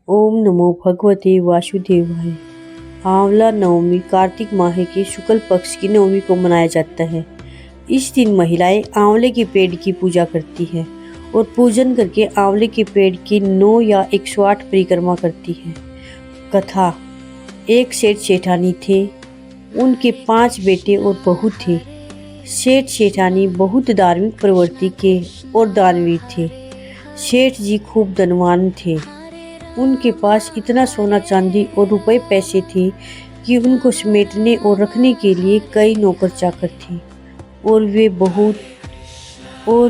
ओम नमो भगवते वासुदेवाय। आंवला नवमी कार्तिक माह के शुक्ल पक्ष की नवमी को मनाया जाता है। इस दिन महिलाएं आंवले के पेड़ की पूजा करती हैं और पूजन करके आंवले के पेड़ की 9 या 108 परिक्रमा करती हैं। कथा। एक सेठ सेठानी थे। उनके 5 बेटे और बहू थे। सेठ सेठानी बहुत धार्मिक प्रवृत्ति के और दानवीर थे। सेठ जी खूब धनवान थे। उनके पास इतना सोना चांदी और रुपए पैसे थे कि उनको समेटने और रखने के लिए कई नौकर चाकर थे और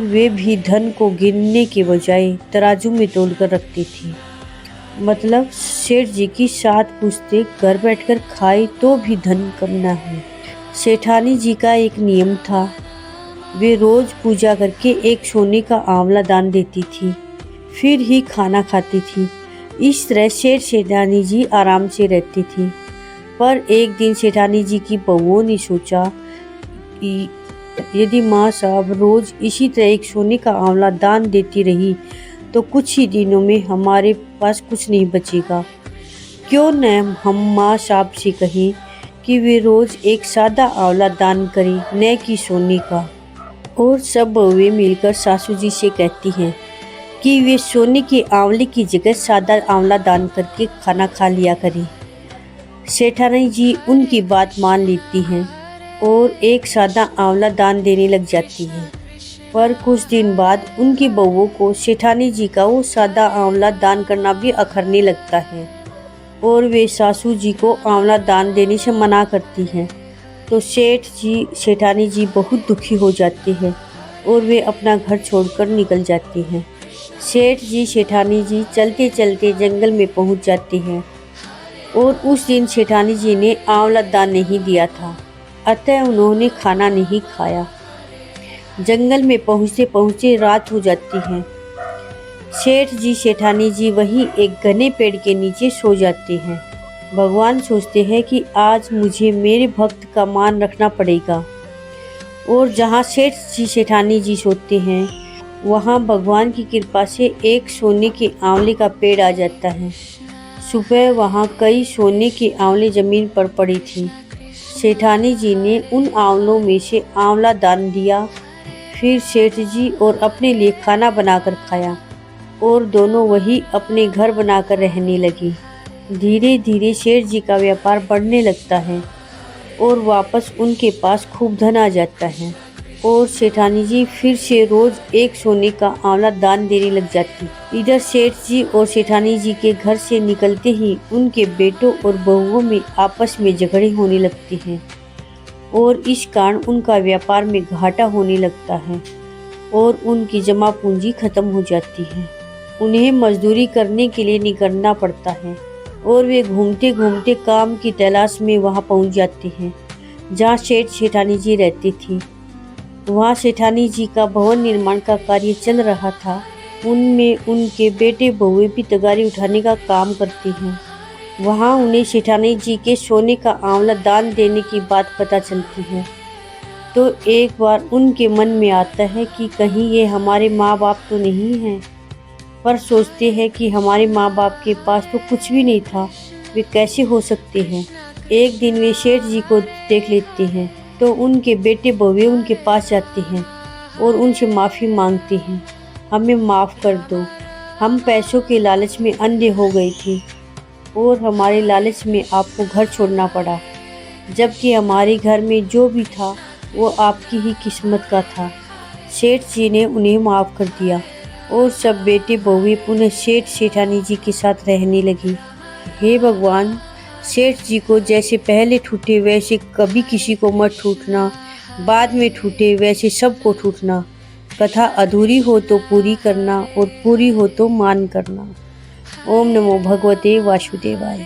वे भी धन को गिनने के बजाय तराजू में तोलकर रखते थे। मतलब सेठ जी की 7 पुश्ते घर बैठकर खाए तो भी धन कम न हो। सेठानी जी का एक नियम था। वे रोज पूजा करके एक सोने का आंवला दान देती थी, फिर ही खाना खाती थी। इस तरह सेठ सेठानी जी आराम से रहती थी। पर एक दिन सेठानी जी की बहुओं ने सोचा कि यदि माँ साहब रोज इसी तरह एक सोने का आंवला दान देती रही तो कुछ ही दिनों में हमारे पास कुछ नहीं बचेगा। क्यों न हम माँ साहब से कहें कि वे रोज एक सादा आंवला दान करें, न कि सोने का। और सब बहुएं मिलकर सासू जी से कहती हैं कि वे सोने के आंवले की जगह सादा आंवला दान करके खाना खा लिया करें। सेठानी जी उनकी बात मान लेती हैं और एक सादा आंवला दान देने लग जाती हैं। पर कुछ दिन बाद उनकी बहुओं को सेठानी जी का वो सादा आंवला दान करना भी अखरने लगता है और वे सासू जी को आंवला दान देने से मना करती हैं। तो सेठानी जी बहुत दुखी हो जाते हैं और वे अपना घर छोड़कर निकल जाती हैं। सेठ जी सेठानी जी चलते चलते जंगल में पहुंच जाते हैं और उस दिन सेठानी जी ने आंवला दान नहीं दिया था, अतः उन्होंने खाना नहीं खाया। जंगल में पहुंचते पहुंचते रात हो जाती है। सेठ जी सेठानी जी वहीं एक घने पेड़ के नीचे सो जाते हैं। भगवान सोचते हैं कि आज मुझे मेरे भक्त का मान रखना पड़ेगा। और जहाँ सेठ जी सेठानी जी सोते हैं वहाँ भगवान की कृपा से एक सोने के आंवले का पेड़ आ जाता है। सुबह वहाँ कई सोने के आंवले जमीन पर पड़ी थी। सेठानी जी ने उन आंवलों में से आंवला दान दिया। फिर सेठ जी और अपने लिए खाना बनाकर खाया और दोनों वही अपने घर बनाकर रहने लगी। धीरे धीरे सेठ जी का व्यापार बढ़ने लगता है और वापस उनके पास खूब धन आ जाता है और सेठानी जी फिर से रोज एक सोने का आंवला दान देने लग जाती। इधर सेठ जी और सेठानी जी के घर से निकलते ही उनके बेटों और बहुओं में आपस में झगड़े होने लगते हैं और इस कारण उनका व्यापार में घाटा होने लगता है और उनकी जमा पूंजी खत्म हो जाती है। उन्हें मजदूरी करने के लिए निकलना पड़ता है और वे घूमते घूमते काम की तलाश में वहाँ पहुँच जाते हैं जहाँ सेठ सेठानी जी रहती थी। वहाँ सेठानी जी का भवन निर्माण का कार्य चल रहा था। उनमें उनके बेटे बहुएं भी तगारी उठाने का काम करते हैं। वहाँ उन्हें सेठानी जी के सोने का आंवला दान देने की बात पता चलती है तो एक बार उनके मन में आता है कि कहीं ये हमारे माँ बाप तो नहीं हैं। पर सोचते हैं कि हमारे माँ बाप के पास तो कुछ भी नहीं था, वे कैसे हो सकते हैं। एक दिन वे सेठ जी को देख लेते हैं तो उनके बेटे बहुएं उनके पास जाते हैं और उनसे माफ़ी मांगते हैं। हमें माफ़ कर दो, हम पैसों के लालच में अंधे हो गए थे और हमारे लालच में आपको घर छोड़ना पड़ा, जबकि हमारे घर में जो भी था वो आपकी ही किस्मत का था। सेठ जी ने उन्हें माफ़ कर दिया और सब बेटे बहुएं पुनः सेठ सेठानी जी के साथ रहने लगी। हे भगवान, सेठ जी को जैसे पहले ठूठे वैसे कभी किसी को मत ठूठना, बाद में ठूठे वैसे सबको ठूठना। कथा अधूरी हो तो पूरी करना और पूरी हो तो मान करना। ओम नमो भगवते वासुदेवाय।